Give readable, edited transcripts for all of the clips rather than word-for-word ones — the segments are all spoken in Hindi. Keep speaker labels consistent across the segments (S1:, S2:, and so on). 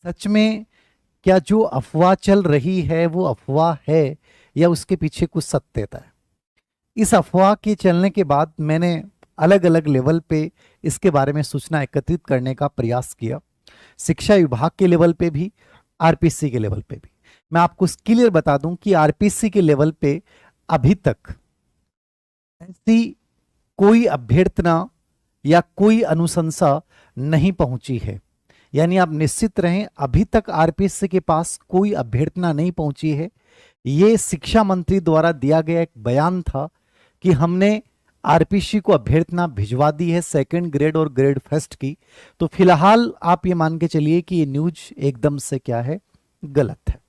S1: सच में क्या जो अफवाह चल रही है वो अफवाह है या उसके पीछे कुछ सत्यता है? इस अफवाह के चलने के बाद मैंने अलग अलग लेवल पे इसके बारे में सूचना एकत्रित करने का प्रयास किया। शिक्षा विभाग के लेवल पे भी, आरपीसी के लेवल पे भी। मैं आपको क्लियर बता दूं कि आरपीसी के लेवल पे अभी तक ऐसी कोई अभ्यर्थना या कोई अनुशंसा नहीं पहुंची है। यानी आप निश्चित रहें, अभी तक आरपीएससी के पास कोई अभ्यर्थना नहीं पहुंची है। ये शिक्षा मंत्री द्वारा दिया गया एक बयान था कि हमने आरपीसी को अभ्यर्थना भिजवा दी है सेकंड ग्रेड और ग्रेड फर्स्ट की। तो फिलहाल आप ये मान के चलिए कि ये न्यूज एकदम से क्या है, गलत है।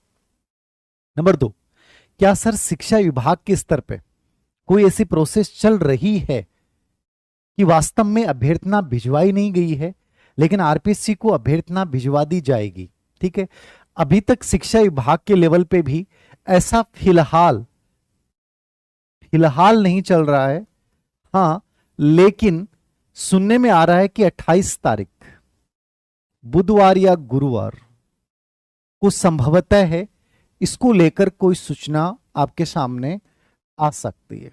S1: नंबर 2, क्या सर शिक्षा विभाग के स्तर पे कोई ऐसी प्रोसेस चल रही है कि वास्तव में अभ्यर्थना भिजवाई नहीं गई है लेकिन आरपीएससी को अभ्यर्थना भिजवा दी जाएगी? ठीक है, अभी तक शिक्षा विभाग के लेवल पे भी ऐसा फिलहाल नहीं चल रहा है। हां, लेकिन सुनने में आ रहा है कि 28 तारीख बुधवार या गुरुवार को संभवतः है इसको लेकर कोई सूचना आपके सामने आ सकती है।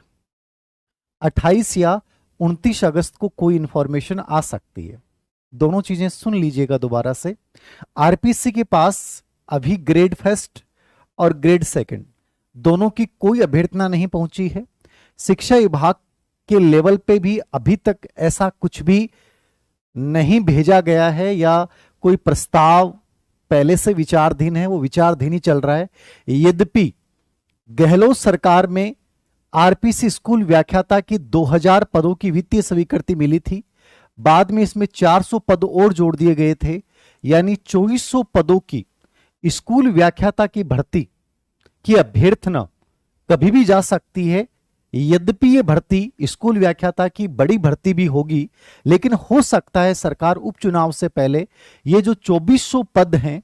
S1: 28 या 29 अगस्त को कोई इंफॉर्मेशन आ सकती है। दोनों चीजें सुन लीजिएगा दोबारा से। आरपीसी के पास अभी ग्रेड फर्स्ट और ग्रेड सेकंड दोनों की कोई अभ्यर्थना नहीं पहुंची है। शिक्षा विभाग के लेवल पे भी अभी तक ऐसा कुछ भी नहीं भेजा गया है या कोई प्रस्ताव पहले से विचाराधीन है, वो विचाराधीन ही चल रहा है। यद्यपि गहलोत सरकार में आरपीसी स्कूल व्याख्याता की 2000 पदों की वित्तीय स्वीकृति मिली थी। बाद में इसमें 400 पद और जोड़ दिए गए थे, यानी 2400 पदों की स्कूल व्याख्याता की भर्ती की अभ्यर्थना कभी भी जा सकती है। यद्यपि ये भर्ती स्कूल व्याख्याता की बड़ी भर्ती भी होगी, लेकिन हो सकता है सरकार उपचुनाव से पहले ये जो 2400 पद हैं,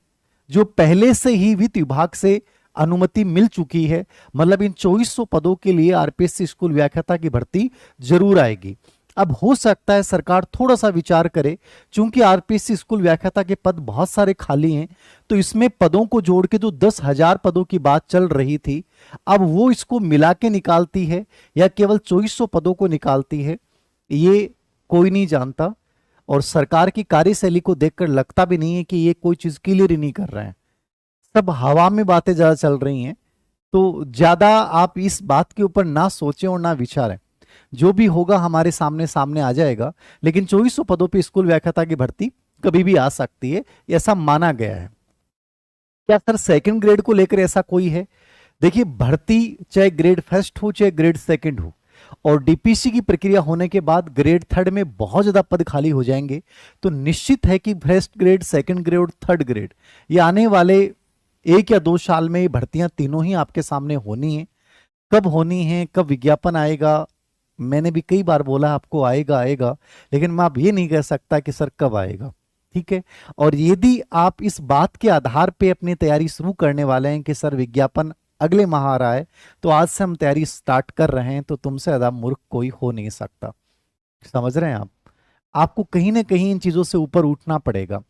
S1: जो पहले से ही वित्त विभाग से अनुमति मिल चुकी है, मतलब इन 2400 पदों के लिए आरपीएससी स्कूल व्याख्याता की भर्ती जरूर आएगी। अब हो सकता है सरकार थोड़ा सा विचार करे, चूंकि आरपीएससी स्कूल व्याख्याता के पद बहुत सारे खाली हैं, तो इसमें पदों को जोड़ के जो 10,000 पदों की बात चल रही थी, अब वो इसको मिला के निकालती है या केवल 2400 पदों को निकालती है, ये कोई नहीं जानता। और सरकार की कार्यशैली को देखकर लगता भी नहीं है कि ये कोई चीज क्लियर ही नहीं कर रहे हैं, सब हवा में बातें ज्यादा चल रही हैं। तो ज्यादा आप इस बात के ऊपर ना सोचें और ना विचारें, जो भी होगा हमारे सामने सामने आ जाएगा। लेकिन 2400 पदों पे स्कूल व्याख्याता की भर्ती कभी भी आ सकती है, ऐसा माना गया है। क्या सर सेकंड ग्रेड को लेकर ऐसा कोई है? देखिए, भर्ती चाहे ग्रेड फर्स्ट हो चाहे ग्रेड सेकंड हो, और डीपीसी की प्रक्रिया होने के बाद ग्रेड थर्ड में बहुत ज्यादा पद खाली हो जाएंगे, तो निश्चित है कि फर्स्ट ग्रेड, सेकंड ग्रेड और थर्ड ग्रेड ये आने वाले 1 या 2 साल में ये भर्तियां तीनों ही आपके सामने होनी है। कब होनी है, कब विज्ञापन आएगा, मैंने भी कई बार बोला आपको आएगा, लेकिन मैं अब ये नहीं कह सकता कि सर कब आएगा। ठीक है, और यदि आप इस बात के आधार पे अपनी तैयारी शुरू करने वाले हैं कि सर विज्ञापन अगले माह आ रहा है, तो आज से हम तैयारी स्टार्ट कर रहे हैं, तो तुमसे ज्यादा मूर्ख कोई हो नहीं सकता। समझ रहे हैं आप? आपको कहीं ना कहीं इन चीजों से ऊपर उठना पड़ेगा।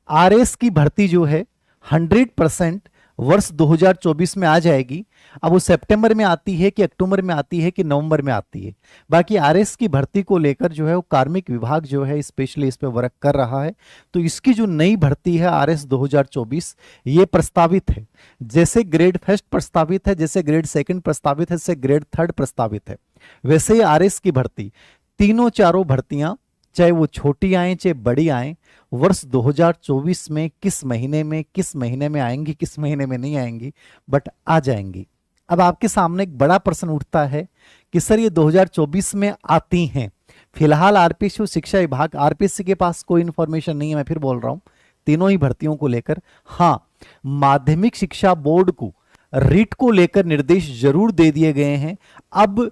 S1: आरएस की भर्ती जो है 100% वर्ष 2024 में आ जाएगी। अब वो सितंबर में आती है कि अक्टूबर में आती है कि नवंबर में आती है, बाकी आरएस की भर्ती को लेकर जो है वो कार्मिक विभाग जो है स्पेशली इस पे वर्क कर रहा है। तो इसकी जो नई भर्ती है आरएस 2024, ये प्रस्तावित है। जैसे ग्रेड फर्स्ट प्रस्तावित है, जैसे ग्रेड सेकंड प्रस्तावित है, जैसे ग्रेड थर्ड प्रस्तावित है, वैसे ही आरएस की भर्ती, तीनों चारों भर्तियां चाहे वो छोटी आए चाहे बड़ी आए, वर्ष 2024 में किस महीने में आएंगी, किस महीने में नहीं आएंगी, बट आ जाएंगी। अब आपके सामने एक बड़ा प्रश्न उठता है कि सर ये 2024 में आती हैं। फिलहाल आरपीसी शिक्षा विभाग, आरपीसी के पास कोई इंफॉर्मेशन नहीं है, मैं फिर बोल रहा हूं, तीनों ही भर्तियों को लेकर। हाँ, माध्यमिक शिक्षा बोर्ड को रीट को लेकर निर्देश जरूर दे दिए गए हैं। अब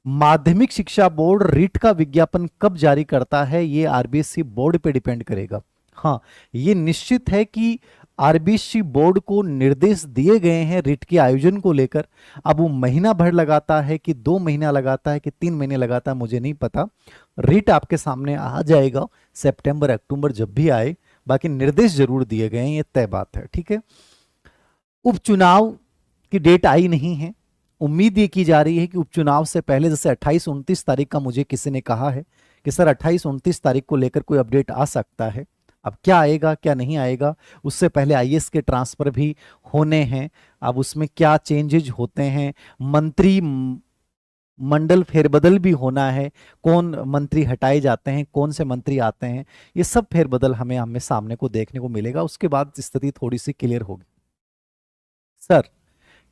S1: माध्यमिक शिक्षा बोर्ड रीट का विज्ञापन कब जारी करता है, ये आरबीएसई बोर्ड पे डिपेंड करेगा। हाँ, ये निश्चित है कि आरबीएसई बोर्ड को निर्देश दिए गए हैं रीट के आयोजन को लेकर। अब वो महीना भर लगाता है कि 2 महीना लगाता है कि 3 महीने लगाता है, मुझे नहीं पता। रीट आपके सामने आ जाएगा सितंबर अक्टूबर जब भी आए, बाकी निर्देश जरूर दिए गए हैं, ये तय बात है। ठीक है, उपचुनाव की डेट आई नहीं है। उम्मीद ये की जा रही है कि उपचुनाव से पहले, जैसे 28-29 तारीख का मुझे किसी ने कहा है कि सर 28-29 तारीख को लेकर कोई अपडेट आ सकता है। अब क्या आएगा क्या नहीं आएगा, उससे पहले आईएएस के ट्रांसफर भी होने हैं। अब उसमें क्या चेंजेज होते हैं, मंत्री मंडल फेरबदल भी होना है, कौन मंत्री हटाए जाते हैं, कौन से मंत्री आते हैं, ये सब फेरबदल हमें हमें सामने को देखने को मिलेगा। उसके बाद स्थिति थोड़ी सी क्लियर होगी। सर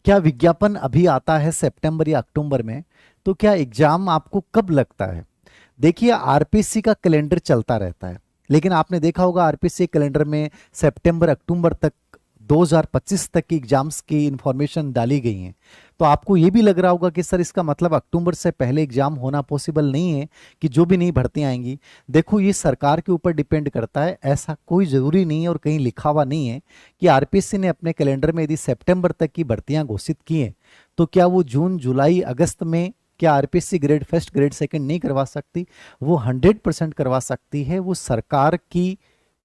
S1: क्या विज्ञापन अभी आता है सितंबर या अक्टूबर में, तो क्या एग्जाम आपको कब लगता है? देखिए आरपीएससी का कैलेंडर चलता रहता है, लेकिन आपने देखा होगा आरपीएससी कैलेंडर में सितंबर अक्टूबर तक 2025 तक की एग्जाम्स की इंफॉर्मेशन डाली गई है। तो आपको ये भी लग रहा होगा कि सर इसका मतलब अक्टूबर से पहले एग्जाम होना पॉसिबल नहीं है, कि जो भी नई भर्तियां आएंगी। देखो ये सरकार के ऊपर डिपेंड करता है, ऐसा कोई जरूरी नहीं है और कहीं लिखा हुआ नहीं है कि आरपीएससी ने अपने कैलेंडर में यदि सितंबर तक की भर्तियां घोषित की हैं तो क्या वो जून जुलाई अगस्त में क्या RPSC grade first grade second नहीं करवा सकती? वो 100% करवा सकती है। वो सरकार की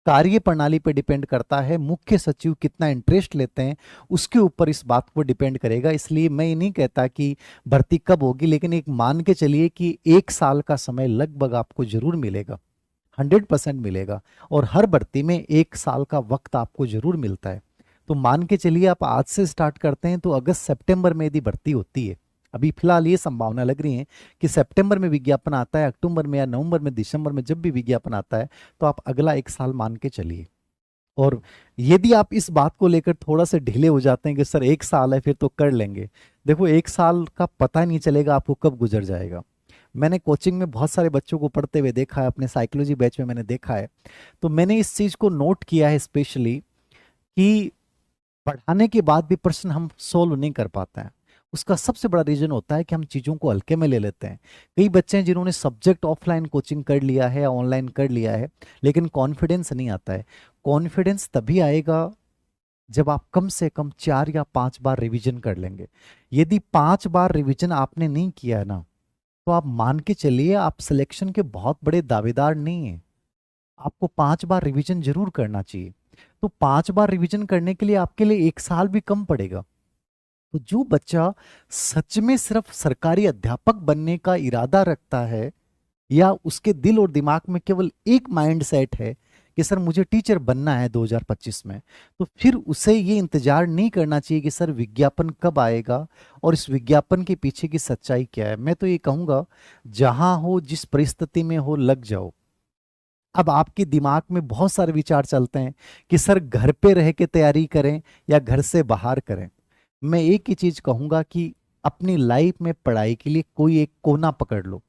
S1: कार्य प्रणाली पे डिपेंड करता है, मुख्य सचिव कितना इंटरेस्ट लेते हैं उसके ऊपर इस बात को डिपेंड करेगा। इसलिए मैं ये नहीं कहता कि भर्ती कब होगी, लेकिन एक मान के चलिए कि 1 साल का समय लगभग आपको जरूर मिलेगा, 100% मिलेगा। और हर भर्ती में 1 साल का वक्त आपको जरूर मिलता है। तो मान के चलिए आप आज से स्टार्ट करते हैं तो अगस्त सितंबर में यदि भर्ती होती है, अभी फिलहाल ये संभावना लग रही है कि सितंबर में विज्ञापन आता है, अक्टूबर में या नवंबर में दिसंबर में जब भी विज्ञापन आता है तो आप अगला 1 साल मान के चलिए। और यदि आप इस बात को लेकर थोड़ा सा ढीले हो जाते हैं कि सर 1 साल है फिर तो कर लेंगे, देखो 1 साल का पता नहीं चलेगा आपको कब गुजर जाएगा। मैंने कोचिंग में बहुत सारे बच्चों को पढ़ते हुए देखा है, अपने साइकोलॉजी बैच में मैंने देखा है, तो मैंने इस चीज को नोट किया है स्पेशली कि पढ़ाने के बाद भी प्रश्न हम सोल्व नहीं कर पाते हैं। उसका सबसे बड़ा रीजन होता है कि हम चीजों को हल्के में ले लेते हैं। कई बच्चे हैं जिन्होंने सब्जेक्ट ऑफलाइन कोचिंग कर लिया है या ऑनलाइन कर लिया है, लेकिन कॉन्फिडेंस नहीं आता है। कॉन्फिडेंस तभी आएगा जब आप कम से कम 4 या 5 बार रिवीजन कर लेंगे। यदि 5 बार रिवीजन आपने नहीं किया ना, तो आप मान के चलिए आप सिलेक्शन के बहुत बड़े दावेदार नहीं हैं। आपको 5 बार रिवीजन जरूर करना चाहिए। तो 5 बार रिवीजन करने के लिए आपके लिए 1 साल भी कम पड़ेगा। तो जो बच्चा सच में सिर्फ सरकारी अध्यापक बनने का इरादा रखता है, या उसके दिल और दिमाग में केवल एक माइंड सेट है कि सर मुझे टीचर बनना है 2025 में, तो फिर उसे ये इंतजार नहीं करना चाहिए कि सर विज्ञापन कब आएगा और इस विज्ञापन के पीछे की सच्चाई क्या है। मैं तो ये कहूंगा जहां हो, जिस परिस्थिति में हो, लग जाओ। अब आपके दिमाग में बहुत सारे विचार चलते हैं कि सर घर पे रह के तैयारी करें या घर से बाहर करें। मैं एक ही चीज कहूंगा कि अपनी लाइफ में पढ़ाई के लिए कोई एक कोना पकड़ लो,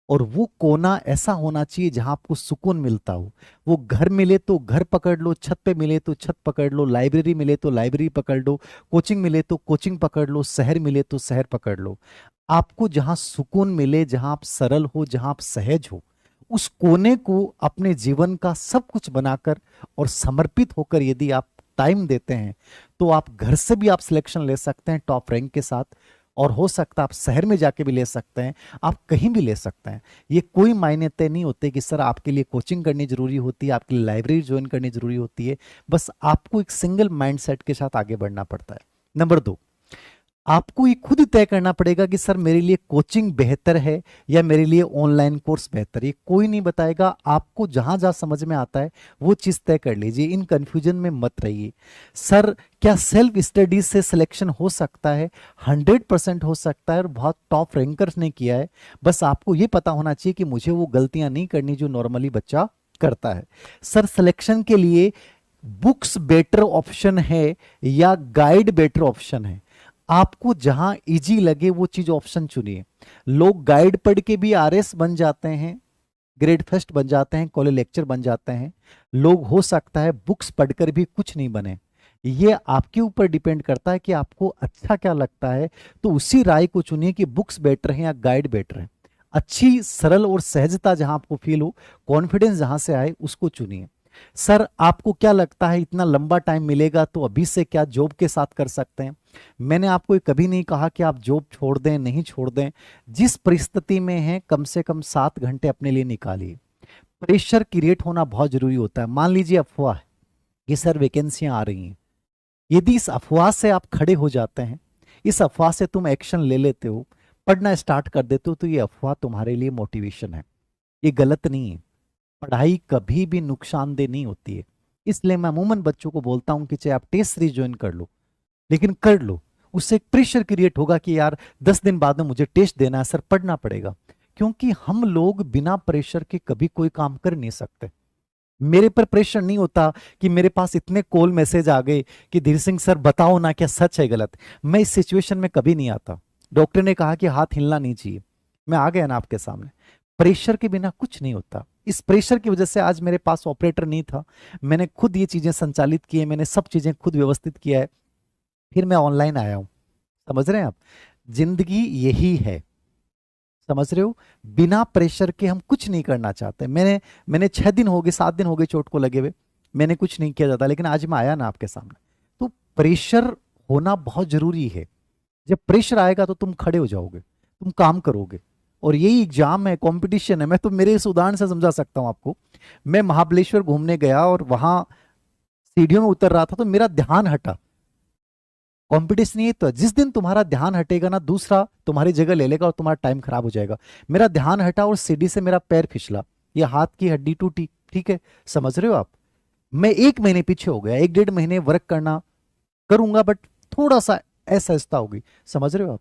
S1: और वो कोना ऐसा होना चाहिए जहां आपको सुकून मिलता हो। वो घर मिले तो घर पकड़ लो, छत पे मिले तो छत पकड़ लो, लाइब्रेरी मिले तो लाइब्रेरी पकड़ लो, कोचिंग मिले तो कोचिंग पकड़ लो, शहर मिले तो शहर पकड़ लो। आपको जहां सुकून मिले, जहां आप सरल हो, जहां आप सहज हो, उस कोने को अपने जीवन का सब कुछ बनाकर और समर्पित होकर यदि आप टाइम देते हैं, तो आप घर से भी आप सिलेक्शन ले सकते हैं टॉप रैंक के साथ, और हो सकता है आप शहर में जाके भी ले सकते हैं, आप कहीं भी ले सकते हैं। ये कोई मायने तय नहीं होते कि सर आपके लिए कोचिंग करनी जरूरी होती है, आपके लिए लाइब्रेरी ज्वाइन करनी जरूरी होती है। बस आपको एक सिंगल माइंडसेट के साथ आगे बढ़ना पड़ता है। नंबर 2, आपको ये खुद तय करना पड़ेगा कि सर मेरे लिए कोचिंग बेहतर है या मेरे लिए ऑनलाइन कोर्स बेहतर है। ये कोई नहीं बताएगा, आपको जहां जहां समझ में आता है वो चीज तय कर लीजिए। इन कंफ्यूजन में मत रहिए। सर क्या सेल्फ स्टडी से सिलेक्शन हो सकता है? 100% हो सकता है, और बहुत टॉप रैंकर्स ने किया है। बस आपको ये पता होना चाहिए कि मुझे वो गलतियां नहीं करनी जो नॉर्मली बच्चा करता है। सर सिलेक्शन के लिए बुक्स बेटर ऑप्शन है या गाइड बेटर ऑप्शन है? आपको जहां इजी लगे वो चीज ऑप्शन चुनिए। लोग गाइड पढ़ के भी आरएस बन जाते हैं, ग्रेड फर्स्ट बन जाते हैं, कॉलेज लेक्चर बन जाते हैं। लोग हो सकता है बुक्स पढ़कर भी कुछ नहीं बने। ये आपके ऊपर डिपेंड करता है कि आपको अच्छा क्या लगता है, तो उसी राय को चुनिए कि बुक्स बेटर है या गाइड बेटर है। अच्छी सरल और सहजता जहां आपको फील हो, कॉन्फिडेंस जहां से आए, उसको चुनिए। सर आपको क्या लगता है इतना लंबा टाइम मिलेगा तो अभी से क्या जॉब के साथ कर सकते हैं? मैंने आपको कभी नहीं कहा कि आप जॉब छोड़ दें, नहीं छोड़ दें। जिस परिस्थिति में हैं कम से कम 7 घंटे अपने लिए निकालिए। प्रेशर क्रिएट होना बहुत जरूरी होता है। मान लीजिए अफवाह है, कि सर वैकेंसियां आ रही हैं। यदि इस अफवाह से आप खड़े हो जाते हैं, इस अफवाह से तुम एक्शन ले लेते हो, पढ़ना स्टार्ट कर देते हो, तो ये अफवाह तुम्हारे लिए मोटिवेशन है। ये गलत नहीं है। पढ़ाई कभी भी नुकसानदेह नहीं होती है। इसलिए मैं अमूमन बच्चों को बोलता हूं कि चाहे आप टेस्ट सीरीज ज्वाइन कर लो, लेकिन कर लो। उससे एक प्रेशर क्रिएट होगा कि यार 10 दिन बाद में मुझे टेस्ट देना है सर, पढ़ना पड़ेगा। क्योंकि हम लोग बिना प्रेशर के कभी कोई काम कर नहीं सकते। मेरे पर प्रेशर नहीं होता कि मेरे पास इतने कॉल मैसेज आ गए कि धीर सिंह सर बताओ ना क्या सच है गलत। मैं इस सिचुएशन में कभी नहीं आता। डॉक्टर ने कहा कि हाथ हिलना नहीं चाहिए, मैं आ गया ना आपके सामने। प्रेशर के बिना कुछ नहीं होता। इस प्रेशर की वजह से आज मेरे पास ऑपरेटर नहीं था, मैंने खुद ये चीजें संचालित की है, मैंने सब चीजें खुद व्यवस्थित किया है, फिर मैं ऑनलाइन आया हूं। समझ रहे हैं आप? जिंदगी यही है, समझ रहे हो? बिना प्रेशर के हम कुछ नहीं करना चाहते। मैंने 6 दिन हो गए, 7 दिन हो गए चोट को लगे हुए, मैंने कुछ नहीं किया जाता, लेकिन आज मैं आया ना आपके सामने। तो प्रेशर होना बहुत जरूरी है। जब प्रेशर आएगा तो तुम खड़े हो जाओगे, तुम काम करोगे। और यही एग्जाम है, कंपटीशन है। मैं तो मेरे इस उदाहरण से समझा सकता हूं आपको। मैं महाबलेश्वर घूमने गया और वहां सीढ़ियों में उतर रहा था तो मेरा ध्यान हटा। कंपटीशन नहीं है, तो जिस दिन तुम्हारा ध्यान हटेगा ना, दूसरा तुम्हारी जगह ले लेगा और तुम्हारा टाइम खराब हो जाएगा। मेरा ध्यान हटा और सीढ़ी से मेरा पैर फिसला, या हाथ की हड्डी टूटी। ठीक है, समझ रहे हो आप? मैं 1 महीने पीछे हो गया, 1 डेढ़ महीने वर्क करना करूंगा, बट थोड़ा सा असहजता होगी। समझ रहे हो आप?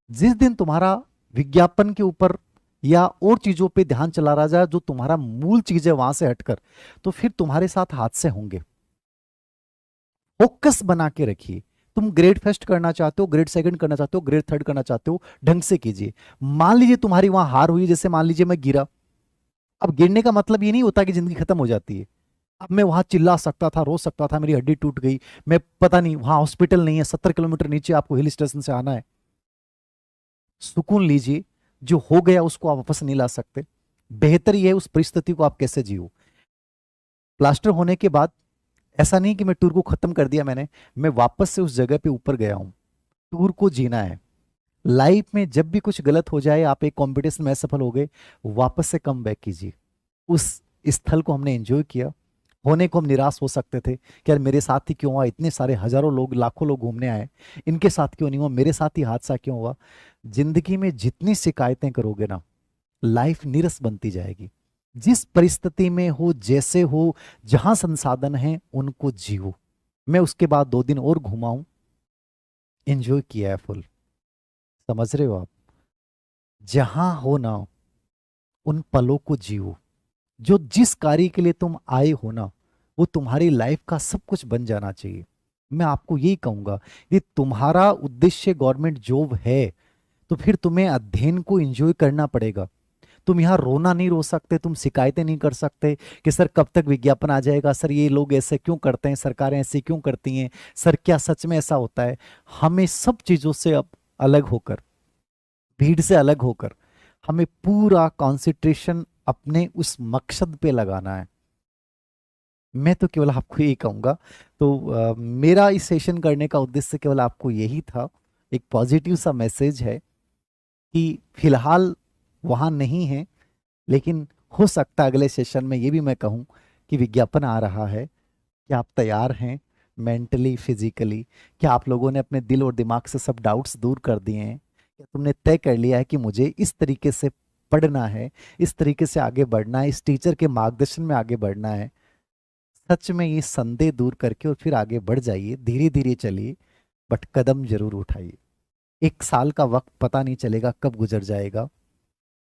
S1: जिस दिन तुम्हारा विज्ञापन के ऊपर या और चीजों पे ध्यान चला रहा जाए, जो तुम्हारा मूल चीज है वहां से हटकर, तो फिर तुम्हारे साथ हादसे होंगे। फोकस बना के रखिए। तुम ग्रेड फर्स्ट करना चाहते हो, ग्रेड सेकंड करना चाहते हो, ग्रेड थर्ड करना चाहते हो, ढंग से कीजिए। मान लीजिए तुम्हारी वहां हार हुई, जैसे मान लीजिए मैं गिरा। अब गिरने का मतलब ये नहीं होता कि जिंदगी खत्म हो जाती है। अब मैं वहां चिल्ला सकता था, रो सकता था, मेरी हड्डी टूट गई, मैं पता नहीं, वहां हॉस्पिटल नहीं है, 70 किलोमीटर नीचे आपको हिल स्टेशन से आना है। सुकून लीजिए। जो हो गया उसको आप वापस नहीं ला सकते। बेहतर ये है उस परिस्थिति को आप कैसे जियो। प्लास्टर होने के बाद ऐसा नहीं कि मैं टूर को खत्म कर दिया मैंने, मैं वापस से उस जगह पे ऊपर गया हूं। टूर को जीना है। लाइफ में जब भी कुछ गलत हो जाए, आप एक कंपटीशन में असफल हो गए, वापस से कम बैक कीजिए। उस स्थल को हमने एंजॉय किया। होने को हम निराश हो सकते थे कि यार मेरे साथ ही क्यों हुआ, इतने सारे हजारों लोग लाखों लोग घूमने आए, इनके साथ क्यों नहीं हुआ, मेरे साथ ही हादसा क्यों हुआ। जिंदगी में जितनी शिकायतें करोगे ना, लाइफ नीरस बनती जाएगी। जिस परिस्थिति में हो, जैसे हो, जहां संसाधन है उनको जियो। मैं उसके बाद 2 दिन और घुमा हूं, एंजॉय किया है फुल। समझ रहे हो आप? जहां हो ना, उन पलों को जियो। जो जिस कार्य के लिए तुम आए हो ना, वो तुम्हारी लाइफ का सब कुछ बन जाना चाहिए। मैं आपको यही कहूंगा कि तुम्हारा उद्देश्य गवर्नमेंट जॉब है, तो फिर तुम्हें अध्ययन को एंजॉय करना पड़ेगा। तुम यहाँ रोना नहीं रो सकते, तुम शिकायतें नहीं कर सकते कि सर कब तक विज्ञापन आ जाएगा, सर ये लोग ऐसे क्यों करते हैं, सरकारें ऐसे क्यों करती हैं, सर क्या सच में ऐसा होता है। हमें सब चीजों से अब अलग होकर, भीड़ से अलग होकर, हमें पूरा कॉन्सेंट्रेशन अपने उस मकसद पे लगाना है। मैं तो केवल आपको यही कहूंगा। तो मेरा इस सेशन करने का उद्देश्य केवल आपको यही था। एक पॉजिटिव सा मैसेज है कि फिलहाल वहां नहीं है, लेकिन हो सकता है अगले सेशन में ये भी मैं कहूं कि विज्ञापन आ रहा है। क्या आप तैयार हैं मेंटली, फिजिकली? क्या आप लोगों ने अपने दिल और दिमाग से सब डाउट्स दूर कर दिए हैं? क्या तुमने तय कर लिया है कि मुझे इस तरीके से पढ़ना है, इस तरीके से आगे बढ़ना है, इस टीचर के मार्गदर्शन में आगे बढ़ना है? सच में ये संदेह दूर करके और फिर आगे बढ़ जाइए, धीरे धीरे चलिए, बट कदम जरूर उठाइए। 1 साल का वक्त पता नहीं चलेगा कब गुजर जाएगा।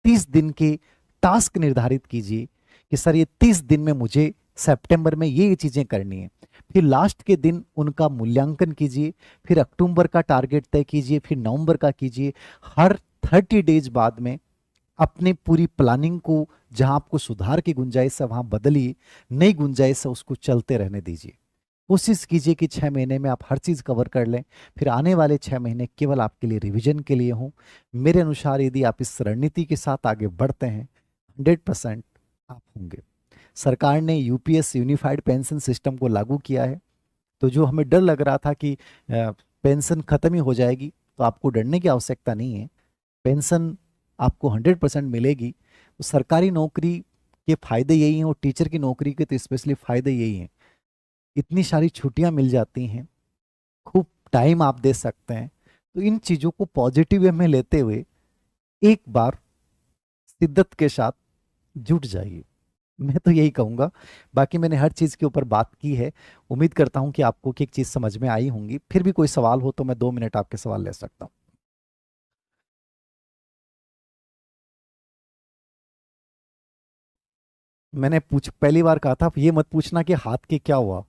S1: 30 दिन के टास्क निर्धारित कीजिए कि सर ये 30 दिन में मुझे सितंबर में ये चीजें करनी है। फिर लास्ट के दिन उनका मूल्यांकन कीजिए, फिर अक्टूबर का टारगेट तय कीजिए, फिर नवंबर का कीजिए। हर 30 डेज बाद में अपनी पूरी प्लानिंग को, जहां आपको सुधार की गुंजाइश है वहां बदलिए, नई गुंजाइश है उसको चलते रहने दीजिए। कोशिश कीजिए कि 6 महीने में आप हर चीज कवर कर लें, फिर आने वाले 6 महीने केवल आपके लिए रिवीजन के लिए हों। मेरे अनुसार यदि आप इस रणनीति के साथ आगे बढ़ते हैं, 100% आप होंगे। सरकार ने यूपीएस यूनिफाइड पेंशन सिस्टम को लागू किया है। तो जो हमें डर लग रहा था कि पेंशन खत्म ही हो जाएगी, तो आपको डरने की आवश्यकता नहीं है। पेंशन आपको 100% मिलेगी। तो सरकारी नौकरी के फायदे यही हैं, और टीचर की नौकरी के तो स्पेशली फायदे यही हैं इतनी सारी छुट्टियां मिल जाती हैं, खूब टाइम आप दे सकते हैं। तो इन चीजों को पॉजिटिव वे में लेते हुए एक बार शिद्दत के साथ जुट जाइए, मैं तो यही कहूंगा। बाकी मैंने हर चीज के ऊपर बात की है, उम्मीद करता हूं कि आपको कि एक चीज समझ में आई होंगी। फिर भी कोई सवाल हो तो मैं 2 मिनट आपके सवाल ले सकता हूं। मैंने पहली बार कहा था ये मत पूछना कि हाथ के क्या हुआ।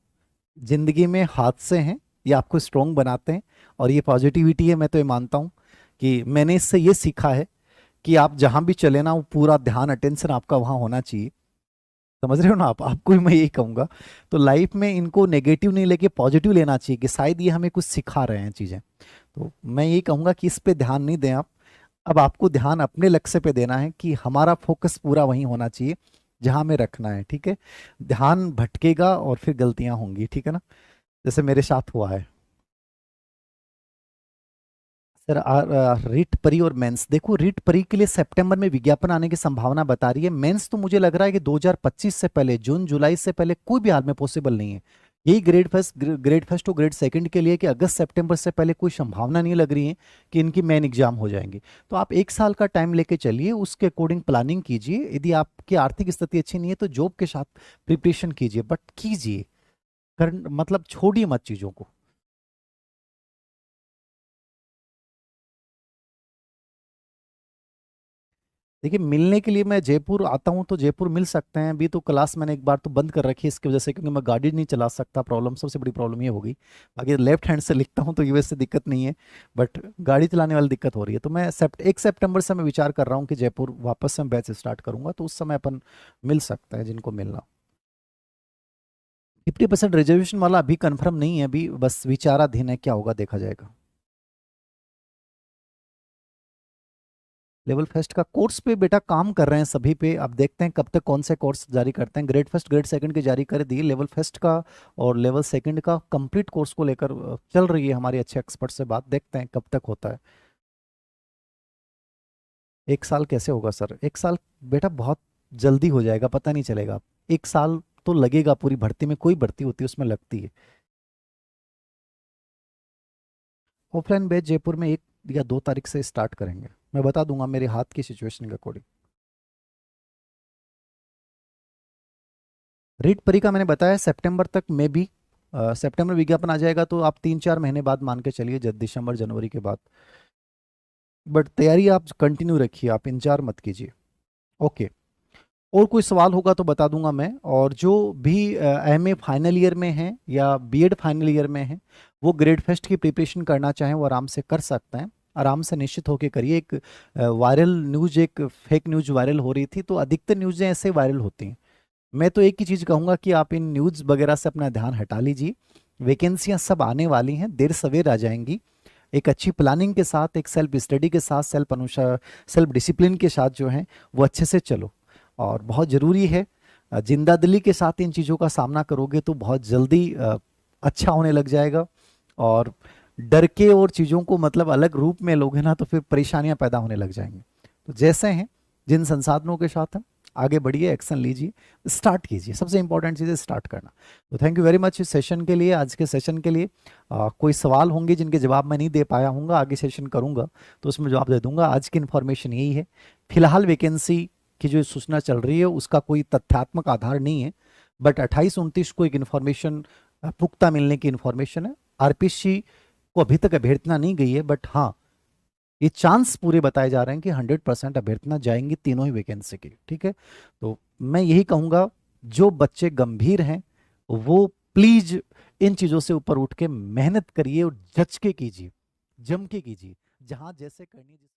S1: जिंदगी में हादसे हैं, ये आपको स्ट्रोंग बनाते हैं, और ये पॉजिटिविटी है। मैं तो ये मानता हूँ कि मैंने इससे ये सीखा है कि आप जहां भी चले ना, वो पूरा ध्यान अटेंशन आपका वहां होना चाहिए। समझ रहे हो ना आप, आपको भी मैं यही कहूंगा। तो लाइफ में इनको नेगेटिव नहीं लेके पॉजिटिव लेना चाहिए कि शायद ये हमें कुछ सिखा रहे हैं चीजें। तो मैं यही कहूंगा कि इस पे ध्यान नहीं दें आप। अब आपको ध्यान अपने लक्ष्य पे देना है कि हमारा फोकस पूरा वहीं होना चाहिए जहां हमें रखना है, ठीक है। ध्यान भटकेगा और फिर गलतियां होंगी, ठीक है ना, जैसे मेरे साथ हुआ है। सर रीट परी और मेंस, देखो रीट परी के लिए सितंबर में विज्ञापन आने की संभावना बता रही है। मेंस तो मुझे लग रहा है कि 2025 से पहले, जून जुलाई से पहले कोई भी हाल में पॉसिबल नहीं है। यही ग्रेड फर्स्ट और ग्रेड सेकंड के लिए कि अगस्त सितंबर से पहले कोई संभावना नहीं लग रही है कि इनकी मेन एग्जाम हो जाएंगी। तो आप 1 साल का टाइम लेके चलिए, उसके अकॉर्डिंग प्लानिंग कीजिए। यदि आपकी आर्थिक स्थिति अच्छी नहीं है तो जॉब के साथ प्रिपरेशन कीजिए, बट कीजिए, कर मतलब छोड़िए मत चीजों को। देखिए मिलने के लिए मैं जयपुर आता हूँ तो जयपुर मिल सकते हैं। अभी तो क्लास मैंने एक बार तो बंद कर रखी है इसकी वजह से, क्योंकि मैं गाड़ी नहीं चला सकता। प्रॉब्लम, सबसे बड़ी प्रॉब्लम ये होगी। बाकी लेफ्ट हैंड से लिखता हूँ तो ये वैसे दिक्कत नहीं है, बट गाड़ी चलाने वाली दिक्कत हो रही है। तो मैं 1 सितंबर से मैं विचार कर रहा हूँ कि जयपुर वापस से मैं बैच स्टार्ट करूंगा, तो उस समय अपन मिल सकते हैं जिनको मिलना। 50% रिजर्वेशन वाला अभी कंफर्म नहीं है, अभी बस विचाराधीन है, क्या होगा देखा जाएगा। लेवल फर्स्ट का कोर्स पे बेटा काम कर रहे हैं सभी पे। अब देखते हैं कब तक कौन से कोर्स जारी करते हैं। ग्रेड फर्स्ट ग्रेड सेकंड के जारी कर दिए, लेवल फर्स्ट का और लेवल सेकंड का कंप्लीट कोर्स को लेकर चल रही है हमारी अच्छे एक्सपर्ट से बात। देखते हैं कब तक होता है। 1 साल कैसे होगा सर? 1 साल बेटा बहुत जल्दी हो जाएगा, पता नहीं चलेगा। 1 साल तो लगेगा, पूरी भर्ती में कोई भर्ती होती है उसमें लगती है। ऑफलाइन बैच जयपुर में 1 या 2 तारीख से स्टार्ट करेंगे, मैं बता दूंगा मेरे हाथ की सिचुएशन के अकॉर्डिंग। रीट परी का मैंने बताया सितंबर तक में भी, सितंबर विज्ञापन आ जाएगा तो आप 3-4 महीने बाद मान के चलिए, जब दिसंबर जनवरी के बाद। बट तैयारी आप कंटिन्यू रखिए, आप इंतजार मत कीजिए। ओके। और कोई सवाल होगा तो बता दूंगा मैं। और जो भी एमए फाइनल ईयर में है या बीएड फाइनल ईयर में है, वो ग्रेड फर्स्ट की प्रिपरेशन करना चाहें वो आराम से कर सकते हैं। आराम से निश्चित होकर करिए। एक वायरल न्यूज, एक फेक न्यूज वायरल हो रही थी, तो अधिकतर न्यूज़ें ऐसे वायरल होती हैं। मैं तो एक ही चीज कहूंगा कि आप इन न्यूज वगैरह से अपना ध्यान हटा लीजिए। वैकेंसियां सब आने वाली हैं, देर सवेर आ जाएंगी। एक अच्छी प्लानिंग के साथ, एक सेल्फ स्टडी के साथ, सेल्फ डिसिप्लिन के साथ जो है वो अच्छे से चलो। और बहुत ज़रूरी है, जिंदा दिली के साथ इन चीज़ों का सामना करोगे तो बहुत जल्दी अच्छा होने लग जाएगा। और डर के और चीज़ों को मतलब अलग रूप में लोगे ना तो फिर परेशानियां पैदा होने लग जाएंगी। तो जैसे हैं, जिन संसाधनों के साथ हैं, आगे बढ़िए, एक्शन लीजिए, स्टार्ट कीजिए। सबसे इंपॉर्टेंट चीज़ है स्टार्ट करना। तो थैंक यू वेरी मच इस सेशन के लिए, आज के सेशन के लिए। कोई सवाल होंगे जिनके जवाब मैं नहीं दे पाया हूँगा, आगे सेशन करूँगा तो उसमें जवाब दे दूंगा। आज की इन्फॉर्मेशन यही है। फिलहाल वैकेंसी की जो सूचना चल रही है उसका कोई तथ्यात्मक आधार नहीं है, बट 28-29 को एक इन्फॉर्मेशन पुख्ता मिलने की इन्फॉर्मेशन है। आरपीसी को अभी तक अभ्यर्थना नहीं गई है, बट हाँ ये चांस पूरे बताए जा रहे हैं कि 100% अभ्यर्थना जाएंगी तीनों ही वैकेंसी की, ठीक है। तो मैं यही कहूंगा, जो बच्चे गंभीर हैं वो प्लीज इन चीजों से ऊपर उठ के मेहनत करिए और जच के कीजिए, जम के कीजिए, जहां जैसे करनी है।